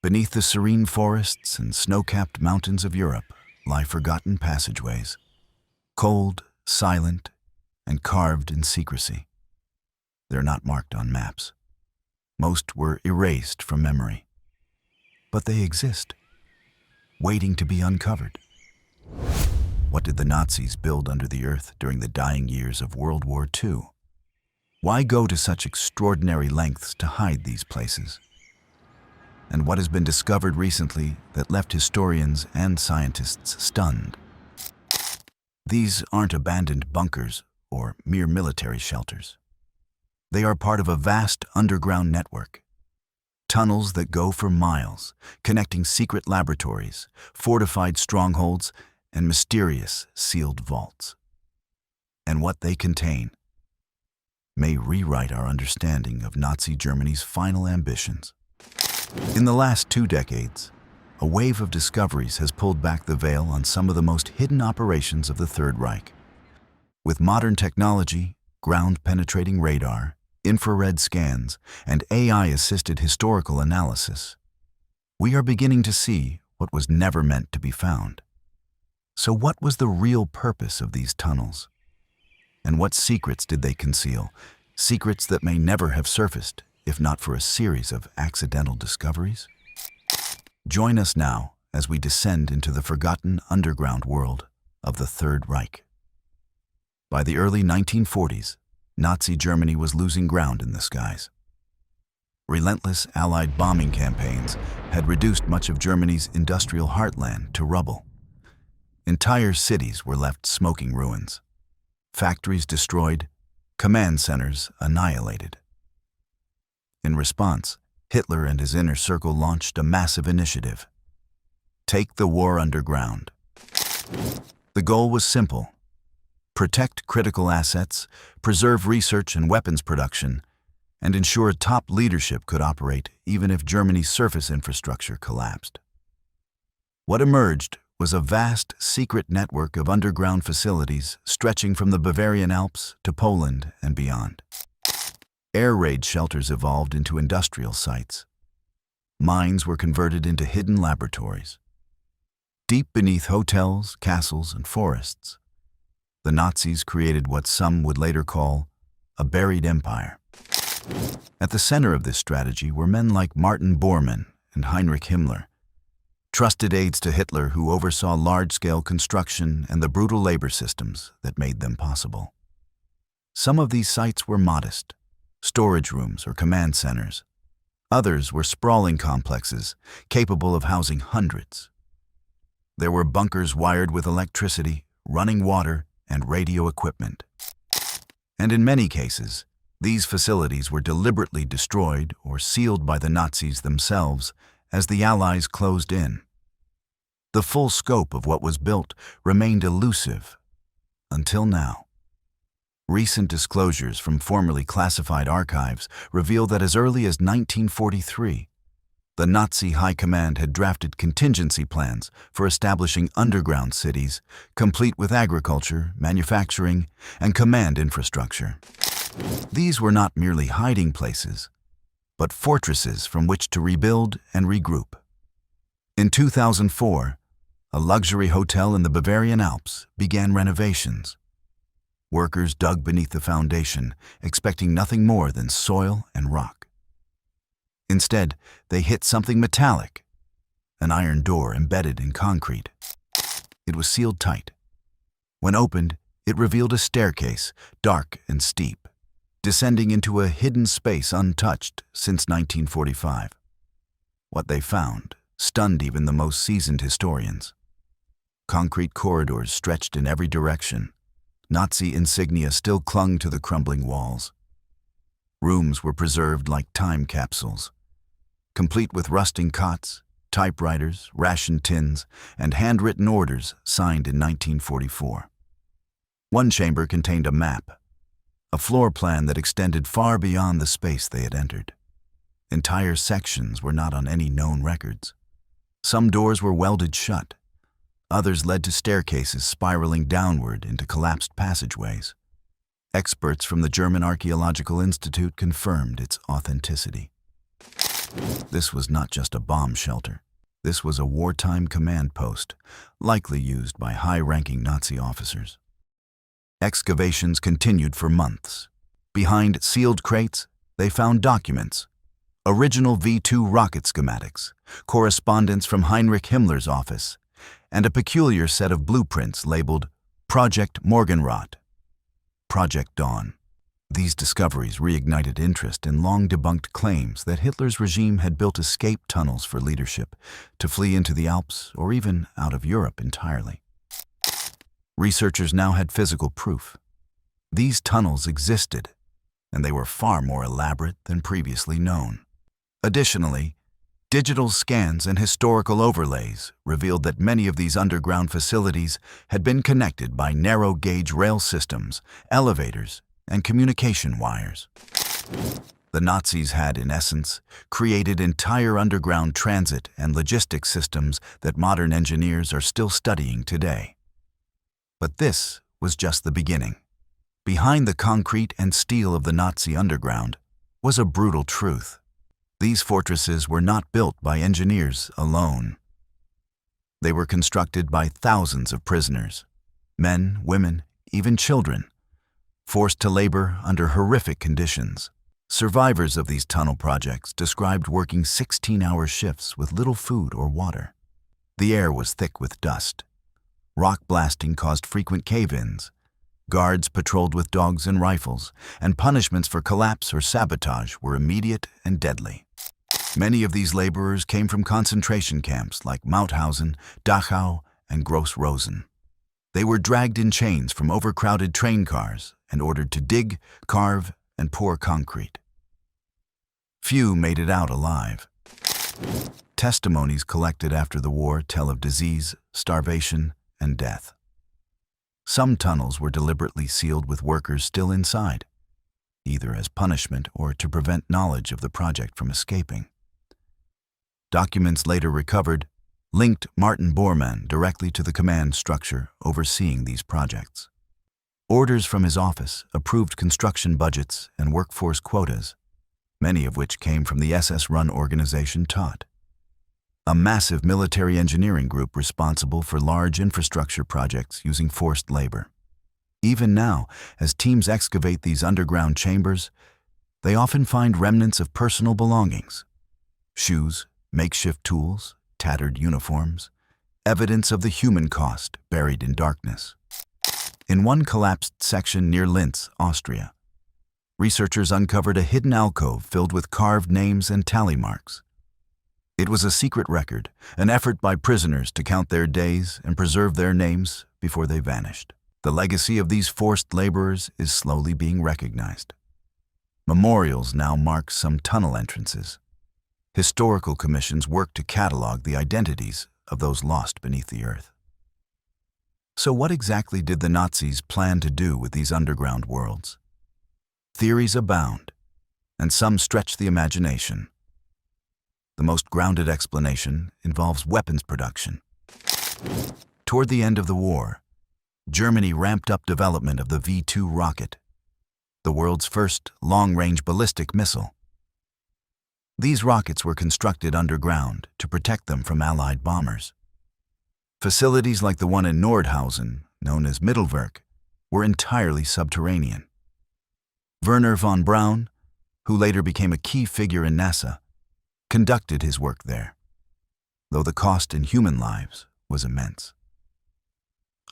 Beneath the serene forests and snow-capped mountains of Europe lie forgotten passageways, cold, silent, and carved in secrecy. They're not marked on maps. Most were erased from memory. But they exist, waiting to be uncovered. What did the Nazis build under the earth during the dying years of World War II? Why go to such extraordinary lengths to hide these places? And what has been discovered recently that left historians and scientists stunned? These aren't abandoned bunkers or mere military shelters. They are part of a vast underground network. Tunnels that go for miles, connecting secret laboratories, fortified strongholds, and mysterious sealed vaults. And what they contain may rewrite our understanding of Nazi Germany's final ambitions. In the last 2 decades, a wave of discoveries has pulled back the veil on some of the most hidden operations of the Third Reich. With modern technology, ground-penetrating radar, infrared scans, and AI-assisted historical analysis, we are beginning to see what was never meant to be found. So what was the real purpose of these tunnels? And what secrets did they conceal? Secrets that may never have surfaced if not for a series of accidental discoveries? Join us now as we descend into the forgotten underground world of the Third Reich. By the early 1940s, Nazi Germany was losing ground in the skies. Relentless Allied bombing campaigns had reduced much of Germany's industrial heartland to rubble. Entire cities were left smoking ruins, factories destroyed, command centers annihilated. In response, Hitler and his inner circle launched a massive initiative: take the war underground. The goal was simple: protect critical assets, preserve research and weapons production, and ensure top leadership could operate even if Germany's surface infrastructure collapsed. What emerged was a vast, secret network of underground facilities stretching from the Bavarian Alps to Poland and beyond. Air raid shelters evolved into industrial sites. Mines were converted into hidden laboratories. Deep beneath hotels, castles, and forests, the Nazis created what some would later call a buried empire. At the center of this strategy were men like Martin Bormann and Heinrich Himmler, trusted aides to Hitler who oversaw large-scale construction and the brutal labor systems that made them possible. Some of these sites were modest, storage rooms or command centers. Others were sprawling complexes capable of housing hundreds. There were bunkers wired with electricity, running water, and radio equipment. And in many cases, these facilities were deliberately destroyed or sealed by the Nazis themselves as the Allies closed in. The full scope of what was built remained elusive until now. Recent disclosures from formerly classified archives reveal that as early as 1943, the Nazi High Command had drafted contingency plans for establishing underground cities, complete with agriculture, manufacturing, and command infrastructure. These were not merely hiding places, but fortresses from which to rebuild and regroup. In 2004, a luxury hotel in the Bavarian Alps began renovations. Workers dug beneath the foundation, expecting nothing more than soil and rock. Instead, they hit something metallic, an iron door embedded in concrete. It was sealed tight. When opened, it revealed a staircase, dark and steep, descending into a hidden space untouched since 1945. What they found stunned even the most seasoned historians. Concrete corridors stretched in every direction. Nazi insignia still clung to the crumbling walls. Rooms were preserved like time capsules, complete with rusting cots, typewriters, ration tins, and handwritten orders signed in 1944. One chamber contained a map, a floor plan that extended far beyond the space they had entered. Entire sections were not on any known records. Some doors were welded shut. Others led to staircases spiraling downward into collapsed passageways. Experts from the German Archaeological Institute confirmed its authenticity. This was not just a bomb shelter. This was a wartime command post, likely used by high-ranking Nazi officers. Excavations continued for months. Behind sealed crates, they found documents, original V2 rocket schematics, correspondence from Heinrich Himmler's office, and a peculiar set of blueprints labeled Project Morgenrot, Project Dawn. These discoveries reignited interest in long-debunked claims that Hitler's regime had built escape tunnels for leadership to flee into the Alps or even out of Europe entirely. Researchers now had physical proof. These tunnels existed, and they were far more elaborate than previously known. Additionally, digital scans and historical overlays revealed that many of these underground facilities had been connected by narrow-gauge rail systems, elevators, and communication wires. The Nazis had, in essence, created entire underground transit and logistics systems that modern engineers are still studying today. But this was just the beginning. Behind the concrete and steel of the Nazi underground was a brutal truth. These fortresses were not built by engineers alone. They were constructed by thousands of prisoners, men, women, even children, forced to labor under horrific conditions. Survivors of these tunnel projects described working 16-hour shifts with little food or water. The air was thick with dust. Rock blasting caused frequent cave-ins. Guards patrolled with dogs and rifles, and punishments for collapse or sabotage were immediate and deadly. Many of these laborers came from concentration camps like Mauthausen, Dachau, and Gross Rosen. They were dragged in chains from overcrowded train cars and ordered to dig, carve, and pour concrete. Few made it out alive. Testimonies collected after the war tell of disease, starvation, and death. Some tunnels were deliberately sealed with workers still inside, either as punishment or to prevent knowledge of the project from escaping. Documents later recovered linked Martin Bormann directly to the command structure overseeing these projects. Orders from his office approved construction budgets and workforce quotas, many of which came from the SS-run organization TOT, a massive military engineering group responsible for large infrastructure projects using forced labor. Even now, as teams excavate these underground chambers, they often find remnants of personal belongings: shoes, makeshift tools, tattered uniforms, evidence of the human cost buried in darkness. In one collapsed section near Linz, Austria, researchers uncovered a hidden alcove filled with carved names and tally marks. It was a secret record, an effort by prisoners to count their days and preserve their names before they vanished. The legacy of these forced laborers is slowly being recognized. Memorials now mark some tunnel entrances. Historical commissions work to catalog the identities of those lost beneath the earth. So what exactly did the Nazis plan to do with these underground worlds? Theories abound, and some stretch the imagination. The most grounded explanation involves weapons production. Toward the end of the war, Germany ramped up development of the V2 rocket, the world's first long-range ballistic missile. These rockets were constructed underground to protect them from Allied bombers. Facilities like the one in Nordhausen, known as Mittelwerk, were entirely subterranean. Werner von Braun, who later became a key figure in NASA, conducted his work there, though the cost in human lives was immense.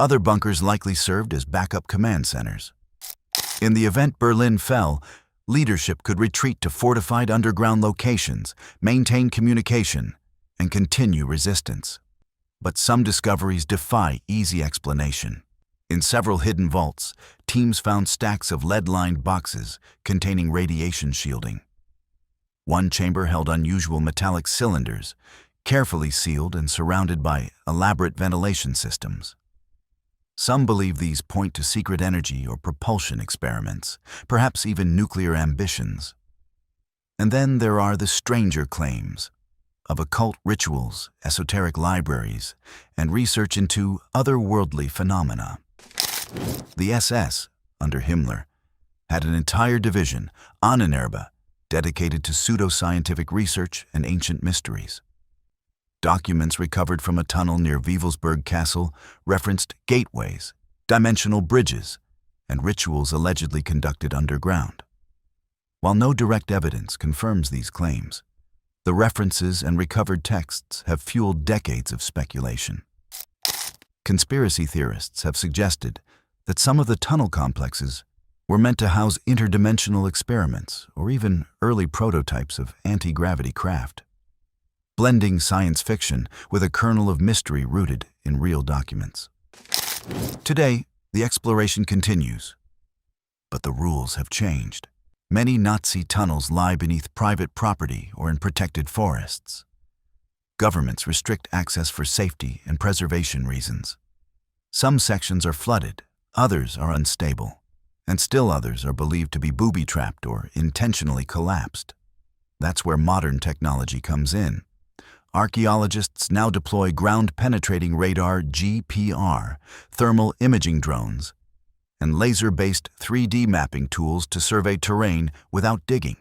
Other bunkers likely served as backup command centers. In the event Berlin fell, leadership could retreat to fortified underground locations, maintain communication, and continue resistance. But some discoveries defy easy explanation. In several hidden vaults, teams found stacks of lead-lined boxes containing radiation shielding. One chamber held unusual metallic cylinders, carefully sealed and surrounded by elaborate ventilation systems. Some believe these point to secret energy or propulsion experiments, perhaps even nuclear ambitions. And then there are the stranger claims of occult rituals, esoteric libraries, and research into otherworldly phenomena. The SS, under Himmler, had an entire division, Ahnenerbe, dedicated to pseudoscientific research and ancient mysteries. Documents recovered from a tunnel near Wewelsburg Castle referenced gateways, dimensional bridges, and rituals allegedly conducted underground. While no direct evidence confirms these claims, the references and recovered texts have fueled decades of speculation. Conspiracy theorists have suggested that some of the tunnel complexes were meant to house interdimensional experiments or even early prototypes of anti-gravity craft, blending science fiction with a kernel of mystery rooted in real documents. Today, the exploration continues, but the rules have changed. Many Nazi tunnels lie beneath private property or in protected forests. Governments restrict access for safety and preservation reasons. Some sections are flooded, others are unstable, and still others are believed to be booby-trapped or intentionally collapsed. That's where modern technology comes in. Archaeologists now deploy ground-penetrating radar (GPR), thermal imaging drones, and laser-based 3D mapping tools to survey terrain without digging.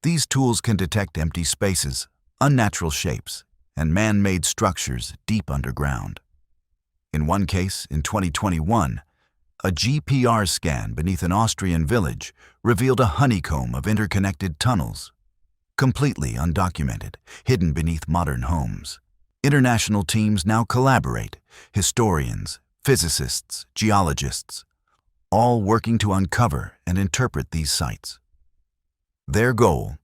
These tools can detect empty spaces, unnatural shapes, and man-made structures deep underground. In one case, in 2021, a GPR scan beneath an Austrian village revealed a honeycomb of interconnected tunnels, completely undocumented, hidden beneath modern homes. International teams now collaborate, historians, physicists, geologists, all working to uncover and interpret these sites. Their goal: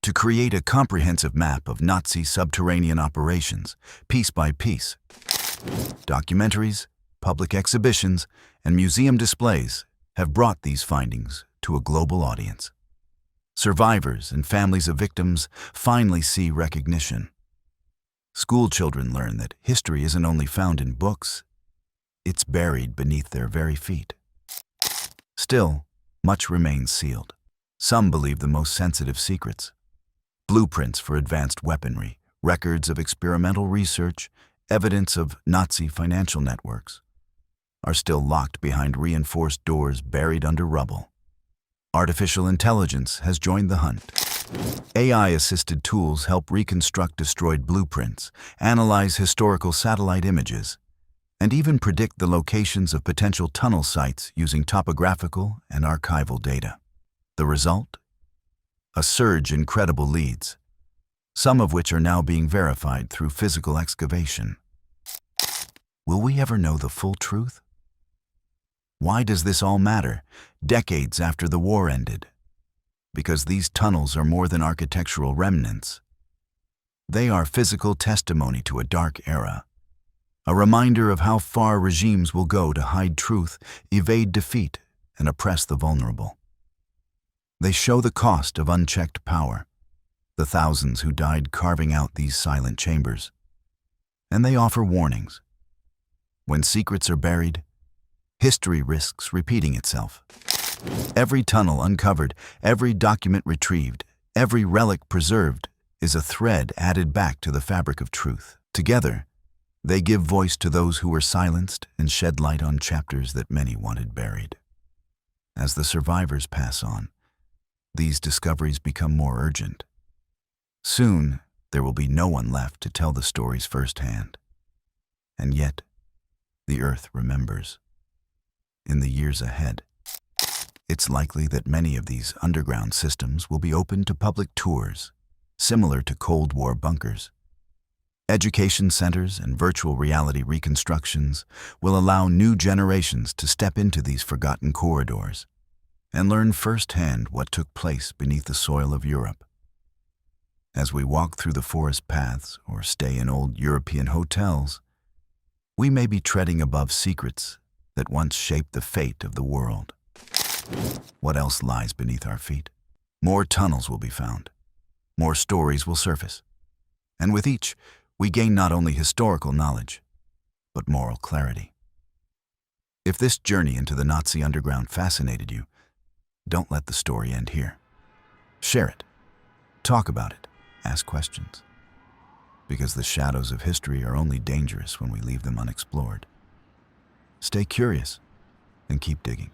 to create a comprehensive map of Nazi subterranean operations, piece by piece. Documentaries, public exhibitions, and museum displays have brought these findings to a global audience. Survivors and families of victims finally see recognition. School children learn that history isn't only found in books, it's buried beneath their very feet. Still, much remains sealed. Some believe the most sensitive secrets: blueprints for advanced weaponry, records of experimental research, evidence of Nazi financial networks, are still locked behind reinforced doors buried under rubble. Artificial intelligence has joined the hunt. AI-assisted tools help reconstruct destroyed blueprints, analyze historical satellite images, and even predict the locations of potential tunnel sites using topographical and archival data. The result? A surge in credible leads, some of which are now being verified through physical excavation. Will we ever know the full truth? Why does this all matter, decades after the war ended? Because these tunnels are more than architectural remnants. They are physical testimony to a dark era, a reminder of how far regimes will go to hide truth, evade defeat, and oppress the vulnerable. They show the cost of unchecked power, the thousands who died carving out these silent chambers. And they offer warnings. When secrets are buried, history risks repeating itself. Every tunnel uncovered, every document retrieved, every relic preserved is a thread added back to the fabric of truth. Together, they give voice to those who were silenced and shed light on chapters that many wanted buried. As the survivors pass on, these discoveries become more urgent. Soon, there will be no one left to tell the stories firsthand. And yet, the Earth remembers. In the years ahead, it's likely that many of these underground systems will be open to public tours, similar to Cold War bunkers. Education centers and virtual reality reconstructions will allow new generations to step into these forgotten corridors and learn firsthand what took place beneath the soil of Europe. As we walk through the forest paths or stay in old European hotels, we may be treading above secrets that once shaped the fate of the world. What else lies beneath our feet? More tunnels will be found. More stories will surface. And with each, we gain not only historical knowledge, but moral clarity. If this journey into the Nazi underground fascinated you, don't let the story end here. Share it. Talk about it. Ask questions. Because the shadows of history are only dangerous when we leave them unexplored. Stay curious and keep digging.